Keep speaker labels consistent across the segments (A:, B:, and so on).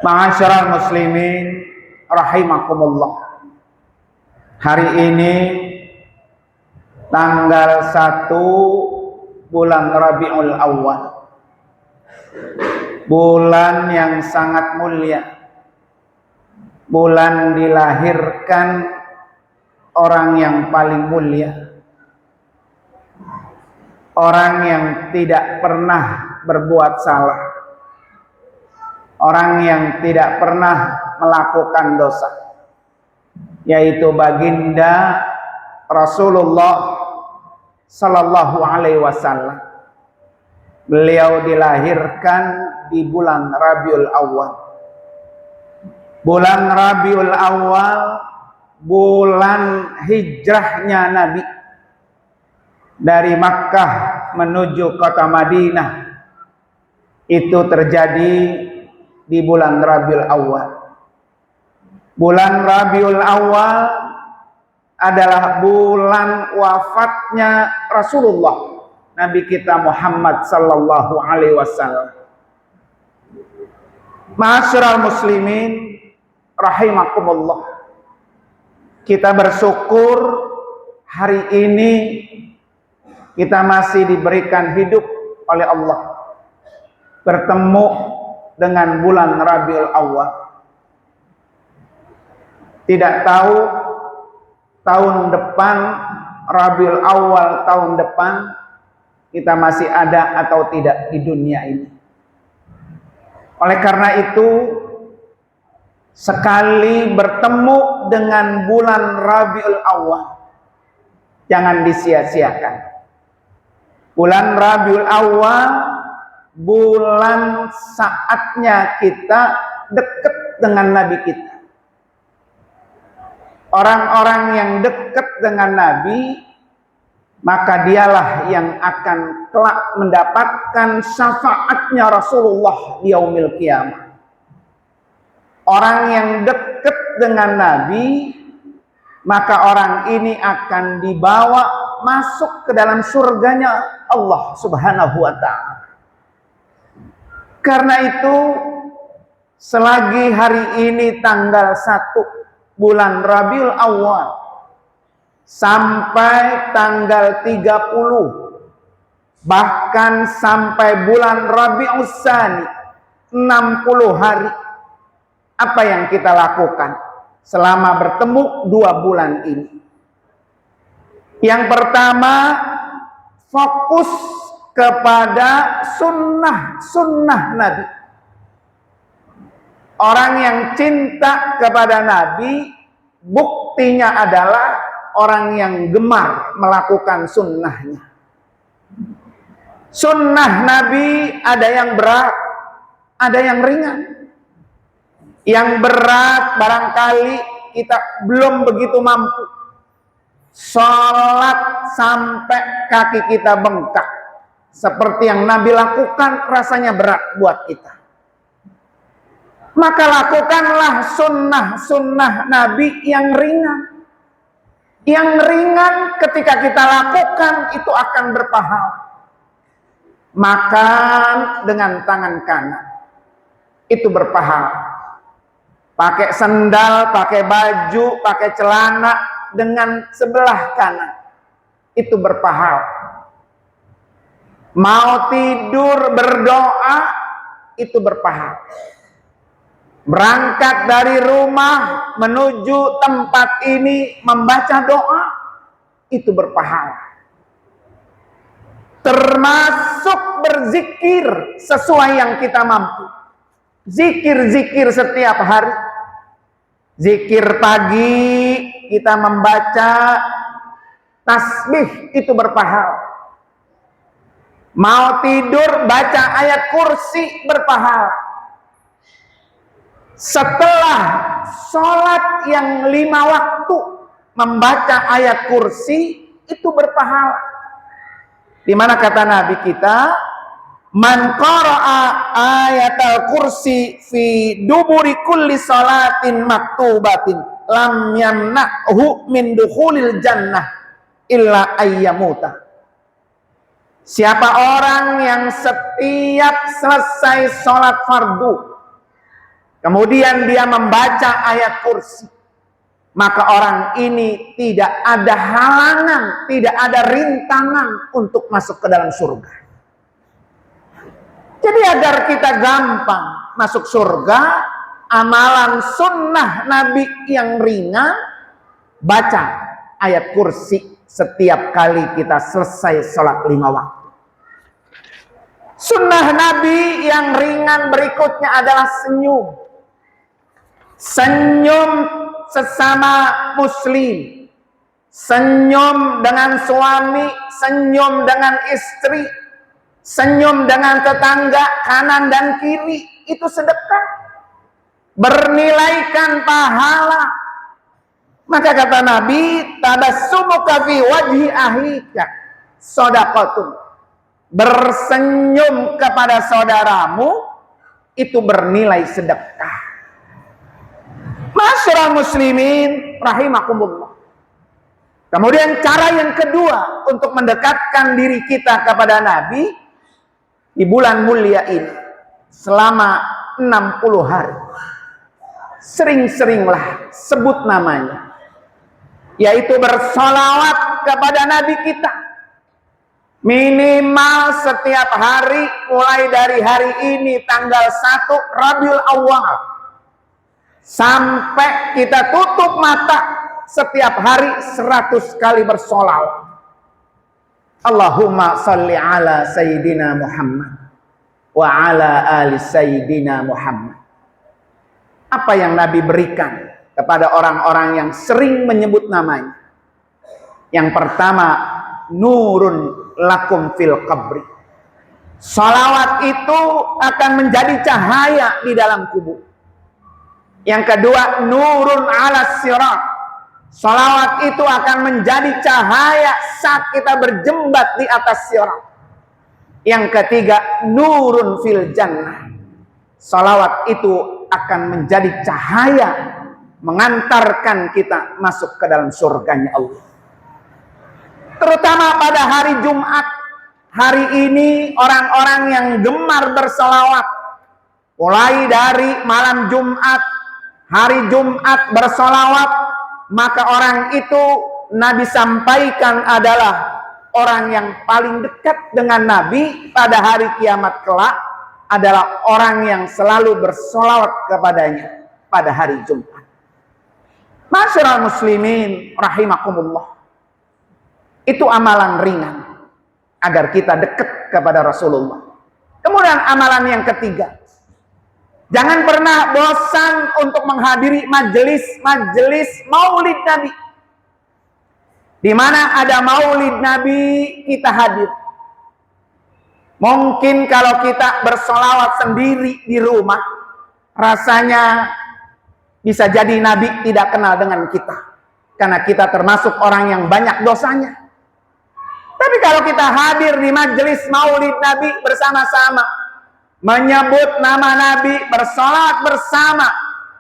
A: Ma'asyiral muslimin rahimakumullah. Hari ini tanggal 1 bulan Rabiul Awal, bulan yang sangat mulia, bulan dilahirkan orang yang paling mulia, orang yang tidak pernah berbuat salah, orang yang tidak pernah melakukan dosa, yaitu baginda Rasulullah Sallallahu Alaihi Wasallam. Beliau dilahirkan di bulan Rabiul Awal. Bulan Rabiul Awal, bulan hijrahnya Nabi dari Makkah menuju kota Madinah. Itu terjadi di bulan Rabiul Awal. Bulan Rabiul Awal adalah bulan wafatnya Rasulullah Nabi kita Muhammad sallallahu alaihi wasallam. Ma'asyiral muslimin rahimakumullah. Kita bersyukur hari ini kita masih diberikan hidup oleh Allah, bertemu dengan bulan Rabiul Awal. Tidak tahu tahun depan, Rabiul Awal tahun depan, kita masih ada atau tidak di dunia ini. Oleh karena itu, sekali bertemu dengan bulan Rabiul Awal, jangan disia-siakan. Bulan Rabiul Awal, bulan saatnya kita dekat dengan Nabi kita. Orang-orang yang dekat dengan Nabi, maka dialah yang akan kelak mendapatkan syafaatnya Rasulullah di yaumil qiyamah. Orang yang dekat dengan Nabi, maka orang ini akan dibawa masuk ke dalam surganya Allah Subhanahu wa ta'ala. Karena itu, selagi hari ini tanggal 1 bulan Rabiul Awal sampai tanggal 30, bahkan sampai bulan Rabiul Tsani, 60 hari, apa yang kita lakukan selama bertemu 2 bulan ini? Yang pertama, fokus kepada sunnah Nabi. Orang yang cinta kepada Nabi, buktinya adalah orang yang gemar melakukan sunnahnya. Sunnah Nabi ada yang berat, ada yang ringan. Yang berat barangkali kita belum begitu mampu. Sholat sampai kaki kita bengkak, seperti yang Nabi lakukan, rasanya berat buat kita. Maka lakukanlah sunnah Nabi yang ringan. Yang ringan ketika kita lakukan itu akan berpahala. Makan dengan tangan kanan, itu berpahala. Pakai sendal, pakai baju, pakai celana dengan sebelah kanan, itu berpahala. Mau tidur berdoa, itu berpahala. Berangkat dari rumah menuju tempat ini membaca doa, itu berpahala. Termasuk berzikir sesuai yang kita mampu. Zikir-zikir setiap hari. Zikir pagi kita membaca tasbih, itu berpahala. Mau tidur baca ayat kursi, berpahala. Setelah sholat yang 5 waktu membaca ayat kursi, itu berpahala. Di mana kata Nabi kita, man qara'a ayatal kursi fi duburi kulli salatin maktubatin lam yamna'hu min dukhulil jannah illa ayyamuta. Siapa orang yang setiap selesai sholat fardu, kemudian dia membaca ayat kursi, maka orang ini tidak ada halangan, tidak ada rintangan untuk masuk ke dalam surga. Jadi agar kita gampang masuk surga, amalan sunnah Nabi yang ringan, baca ayat kursi setiap kali kita selesai sholat 5 waktu. Sunnah Nabi yang ringan berikutnya adalah senyum. Senyum sesama muslim, senyum dengan suami, senyum dengan istri, senyum dengan tetangga kanan dan kiri, itu sedekah, bernilaikan pahala. Maka kata Nabi, tabassumuka fi wajhi ahlika shadaqatun. Bersenyum kepada saudaramu itu bernilai sedekah. Masyarakat muslimin rahimakumullah. Kemudian cara yang kedua untuk mendekatkan diri kita kepada Nabi di bulan mulia ini selama 60 hari. Sering-seringlah sebut namanya, yaitu bersolawat kepada Nabi kita. Minimal setiap hari mulai dari hari ini tanggal 1 Rabiul Awal sampai kita tutup mata, setiap hari 100 kali bersolawat. Allahumma salli ala Sayyidina Muhammad wa ala ali Sayyidina Muhammad. Apa yang Nabi berikan kepada orang-orang yang sering menyebut namanya? Yang pertama, nurun lakum fil qabri. Salawat itu akan menjadi cahaya di dalam kubur. Yang kedua, nurun ala sirat. Salawat itu akan menjadi cahaya saat kita berjembat di atas sirat. Yang ketiga, nurun fil jannah. Salawat itu akan menjadi cahaya mengantarkan kita masuk ke dalam surganya Allah. Terutama pada hari Jumat. Hari ini orang-orang yang gemar berselawat. Mulai dari malam Jumat, hari Jumat berselawat, maka orang itu Nabi sampaikan adalah orang yang paling dekat dengan Nabi pada hari kiamat kelak adalah orang yang selalu berselawat kepadanya pada hari Jumat. Masyarakat muslimin rahimakumullah. Itu amalan ringan agar kita dekat kepada Rasulullah. Kemudian amalan yang ketiga, jangan pernah bosan untuk menghadiri majelis maulid Nabi. Di mana ada maulid Nabi, kita hadir. Mungkin kalau kita bersolawat sendiri di rumah, rasanya bisa jadi Nabi tidak kenal dengan kita. Karena kita termasuk orang yang banyak dosanya. Tapi kalau kita hadir di majelis maulid Nabi bersama-sama, menyebut nama Nabi, bersolawat bersama,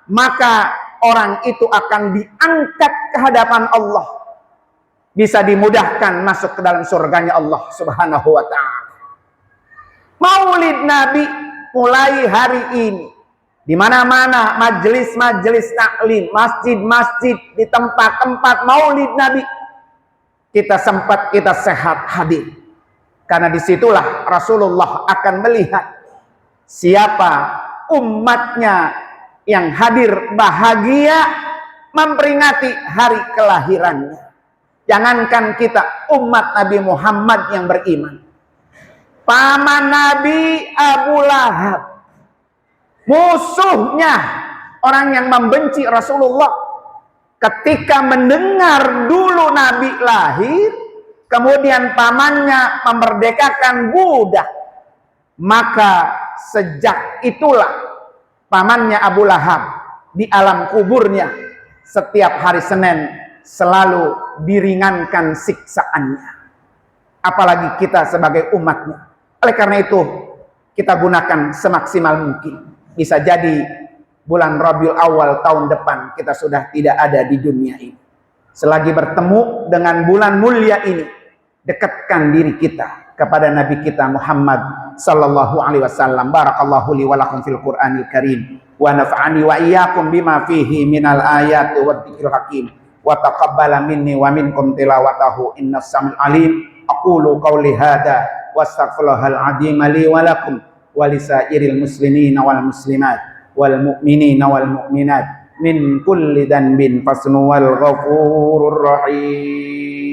A: maka orang itu akan diangkat ke hadapan Allah. Bisa dimudahkan masuk ke dalam surganya Allah Subhanahu wa ta'ala. Maulid Nabi mulai hari ini, di mana-mana majelis-majelis taklim, masjid-masjid, di tempat-tempat maulid Nabi, kita sehat hadir. Karena disitulah Rasulullah akan melihat siapa umatnya yang hadir bahagia memperingati hari kelahirannya. Jangankan kita umat Nabi Muhammad yang beriman, paman Nabi Abu Lahab, musuhnya, orang yang membenci Rasulullah, ketika mendengar dulu Nabi lahir, kemudian pamannya memerdekakan budak, maka sejak itulah pamannya Abu Lahab di alam kuburnya setiap hari Senin selalu diringankan siksaannya. Apalagi kita sebagai umatnya. Oleh karena itu, kita gunakan semaksimal mungkin. Bisa jadi bulan Rabiul Awal tahun depan kita sudah tidak ada di dunia ini. Selagi bertemu dengan bulan mulia ini, dekatkan diri kita kepada Nabi kita Muhammad sallallahu alaihi wasallam. Barakallahu li wa lakum fil Qur'anil Karim wa nafa'ani wa iyyakum bima fihi minal ayati wa dzikril hakim wa taqabbala minni wa minkum tilawatahu innas samiul alim. Aqulu qawli hadza wastaghfirullahal azim li wa lakum wa lisairil muslimina wal muslimat wal mu'minina wal mu'minat min kulli dhanbin fasnu wal ghafurur rahim.